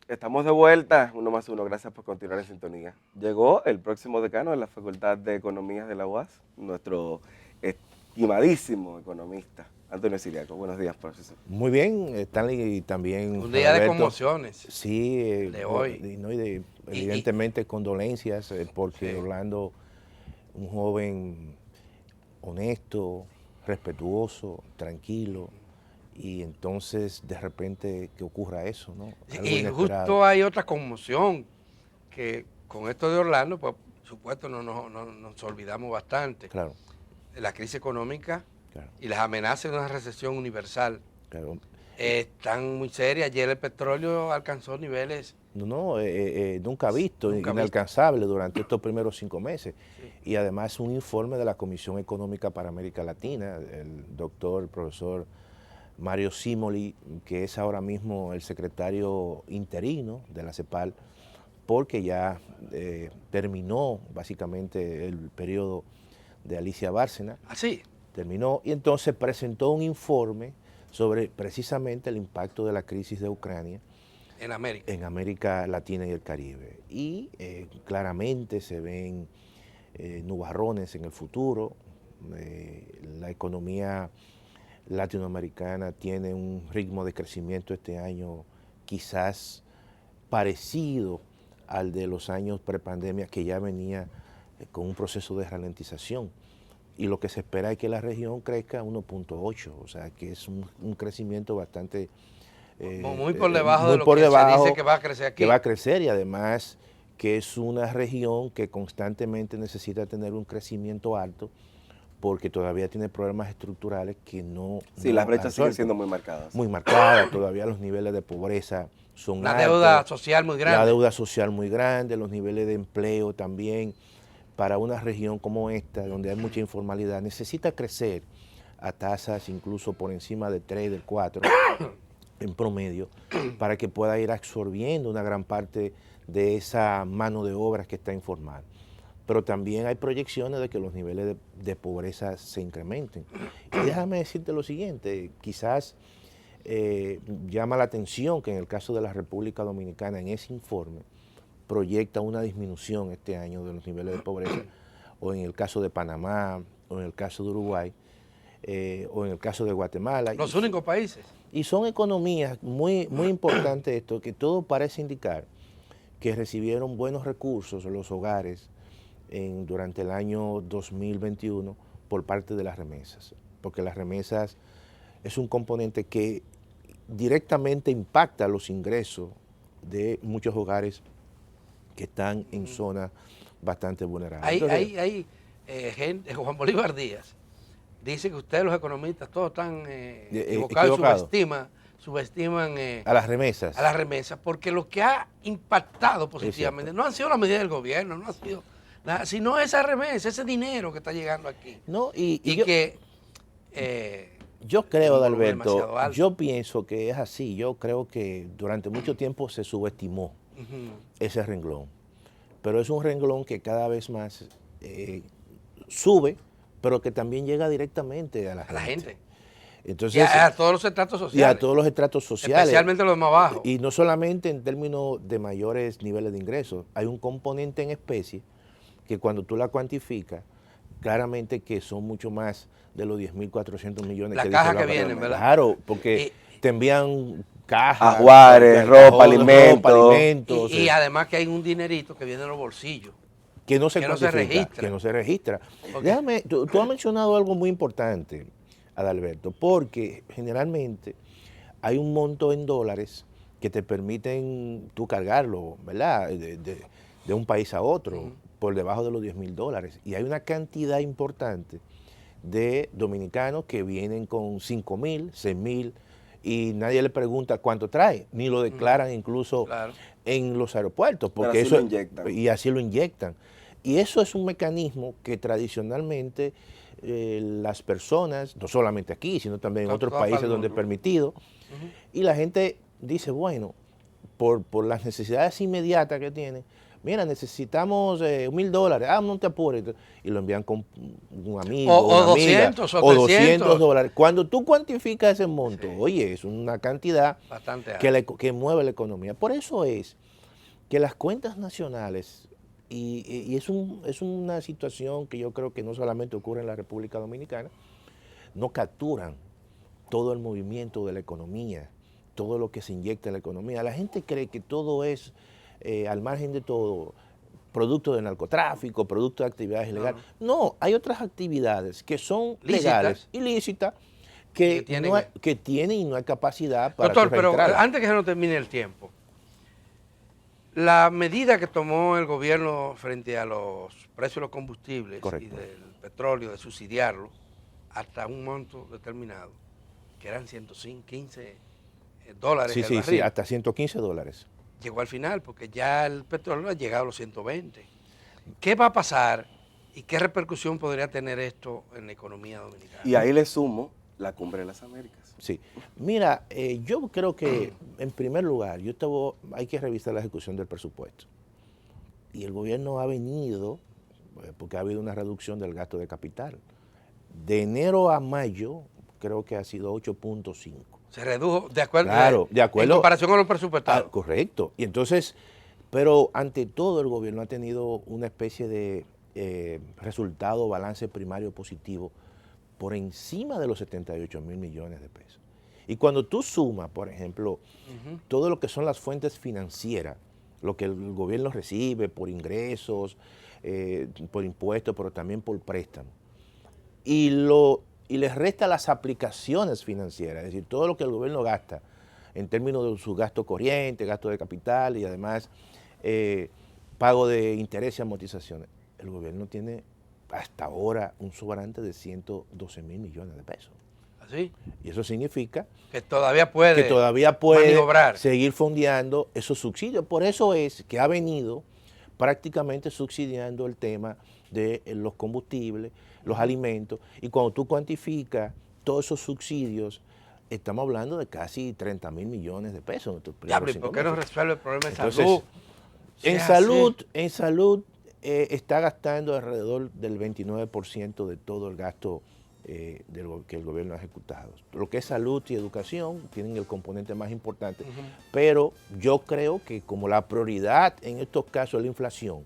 Estamos de vuelta, uno más uno, gracias por continuar en sintonía. Llegó el próximo decano de la Facultad de Economía de la UAS, nuestro estimadísimo economista, Antonio Siriaco. Buenos días, profesor. Muy bien, Stanley, y también Un día de Alberto. conmociones, Sí, el de hoy. Y- evidentemente condolencias, porque sí. Orlando, un joven honesto, respetuoso, tranquilo, y entonces de repente que ocurra eso, ¿no? Algo Y inesperado. justo hay otra conmoción, que con esto de Orlando, pues, por supuesto, nos olvidamos bastante. Claro, La crisis económica claro, y las amenazas de una recesión universal claro. están muy serias. Ayer el petróleo alcanzó niveles Nunca visto, nunca vistos. inalcanzable durante estos primeros 5 meses. Sí. Y además un informe de la Comisión Económica para América Latina, el profesor Mario Cimoli, que es ahora mismo el secretario interino de la CEPAL, porque ya terminó básicamente el periodo de Alicia Bárcena, Así. terminó, y entonces presentó un informe sobre precisamente el impacto de la crisis de Ucrania En América Latina y el Caribe. Y claramente se ven nubarrones en el futuro. La economía latinoamericana tiene un ritmo de crecimiento este año quizás parecido al de los años prepandemia, que ya venía con un proceso de ralentización. Y lo que se espera es que la región crezca 1.8, o sea que es un crecimiento bastante muy por debajo muy de lo por que se debajo, dice que va a crecer aquí. que va a crecer, y además que es una región que constantemente necesita tener un crecimiento alto porque todavía tiene problemas estructurales que Sí, no las ha brechas siguen resuelto. siendo muy marcadas. Muy marcadas, todavía los niveles de pobreza son Una altos. deuda social muy grande. La deuda social muy grande, los niveles de empleo también. Para una región como esta, donde hay mucha informalidad, necesita crecer a tasas incluso por encima del 3, del 4 en promedio, para que pueda ir absorbiendo una gran parte de esa mano de obra que está informal. Pero también hay proyecciones de que los niveles de pobreza se incrementen. Y déjame decirte lo siguiente, quizás llama la atención que en el caso de la República Dominicana, en ese informe, proyecta una disminución este año de los niveles de pobreza, o en el caso de Panamá, o en el caso de Uruguay, o en el caso de Guatemala. Los únicos países. Y son economías muy importantes esto, que todo parece indicar que recibieron buenos recursos los hogares durante el año 2021 por parte de las remesas, porque las remesas es un componente que directamente impacta los ingresos de muchos hogares que están en zonas bastante vulnerables. Hay gente, Juan Bolívar Díaz, dice que ustedes los economistas todos están equivocados, subestiman a las remesas. A las remesas, porque lo que ha impactado positivamente no han sido las medidas del gobierno, no ha sido nada, sino esa remesa, ese dinero que está llegando aquí. No, yo creo, Alberto, yo pienso que es así. Yo creo que durante mucho tiempo se subestimó ese renglón, pero es un renglón que cada vez más sube, pero que también llega directamente a la gente. Entonces, y a todos los estratos sociales. Y a todos los estratos sociales. Especialmente los más bajos. Y no solamente en términos de mayores niveles de ingresos. Hay un componente en especie que cuando tú la cuantificas, claramente que son mucho más de los 10.400 millones. La caja que vienen, ¿verdad? Claro, porque te envían cajas, ajuares, ropa, alimentos. Y además que hay un dinerito que viene en los bolsillos. Que no se registra. Que no se registra. Déjame, tú has mencionado algo muy importante, Adalberto, porque generalmente hay un monto en dólares que te permiten tú cargarlo, ¿verdad? De un país a otro, por debajo de los $10.000. Y hay una cantidad importante de dominicanos que vienen con 5.000, 6.000, y nadie le pregunta cuánto trae, ni lo declaran incluso en los aeropuertos, porque así eso lo inyectan. Y así lo inyectan. Y eso es un mecanismo que tradicionalmente las personas, no solamente aquí, sino también en otros países donde es permitido, y la gente dice, bueno, por las necesidades inmediatas que tiene, mira, necesitamos $1,000, no te apures, y lo envían con un amigo, O una amiga, 200 o o 300 $200. Cuando tú cuantificas ese monto, oye, es una cantidad Bastante alto. que mueve la economía. Por eso es que las cuentas nacionales, y es una situación que yo creo que no solamente ocurre en la República Dominicana, no capturan todo el movimiento de la economía, todo lo que se inyecta en la economía. La gente cree que todo es, al margen de todo, producto de narcotráfico, producto de actividades ilegales. No, hay otras actividades que son legales, ilícitas, que tienen y no hay capacidad para Doctor, pero registrarlas. antes que se nos termine el tiempo, la medida que tomó el gobierno frente a los precios de los combustibles Correcto. y del petróleo, de subsidiarlo hasta un monto determinado, que eran $115 Sí, el sí, barril, hasta $115. llegó al final porque ya el petróleo ha llegado a los 120. ¿Qué va a pasar y qué repercusión podría tener esto en la economía dominicana? Y ahí le sumo la Cumbre de las Américas. Sí, mira, yo creo que en primer lugar, hay que revisar la ejecución del presupuesto. Y el gobierno ha venido, porque ha habido una reducción del gasto de capital. De enero a mayo, creo que ha sido 8.5. Se redujo de acuerdo, Claro, de acuerdo. en comparación con los presupuestados. Correcto. Y entonces, pero ante todo el gobierno ha tenido una especie de resultado, balance primario positivo por encima de los 78,000 millones de pesos. Y cuando tú sumas, por ejemplo, todo lo que son las fuentes financieras, lo que el gobierno recibe por ingresos, por impuestos, pero también por préstamos, y les resta las aplicaciones financieras, es decir, todo lo que el gobierno gasta en términos de su gasto corriente, gasto de capital y además pago de interés y amortizaciones, el gobierno tiene hasta ahora un sobrante de 112,000 millones de pesos. ¿Así? Y eso significa Que todavía puede maniobrar, seguir fondeando esos subsidios. Por eso es que ha venido prácticamente subsidiando el tema de los combustibles, los alimentos, y cuando tú cuantificas todos esos subsidios, estamos hablando de casi 30,000 millones de pesos. Ya, ¿por qué no resuelve el problema de Entonces, salud? En salud está gastando alrededor del 29% de todo el gasto que el gobierno ha ejecutado. Lo que es salud y educación tienen el componente más importante, pero yo creo que como la prioridad en estos casos es la inflación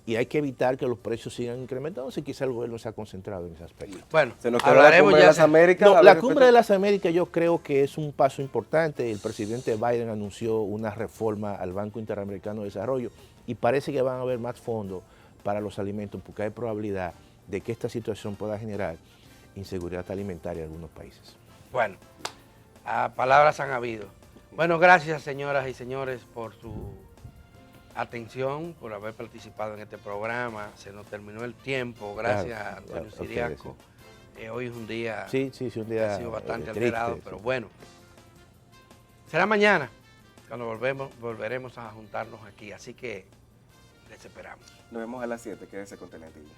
y hay que evitar que los precios sigan incrementándose, quizá el gobierno se ha concentrado en ese aspecto. Bueno, se nos quedó la Cumbre de las Américas. No, la Cumbre de las Américas yo creo que es un paso importante. El presidente Biden anunció una reforma al Banco Interamericano de Desarrollo y parece que van a haber más fondos para los alimentos porque hay probabilidad de que esta situación pueda generar inseguridad alimentaria en algunos países. Bueno, palabras han habido. Bueno, gracias señoras y señores por su atención, por haber participado en este programa. Se nos terminó el tiempo. Gracias a Antonio Siriaco. Hoy es un día, un día ha sido bastante triste, alterado, pero bueno. Será mañana cuando volveremos a juntarnos aquí. Así que les esperamos. Nos vemos a las 7. Quédese con Teleantillas.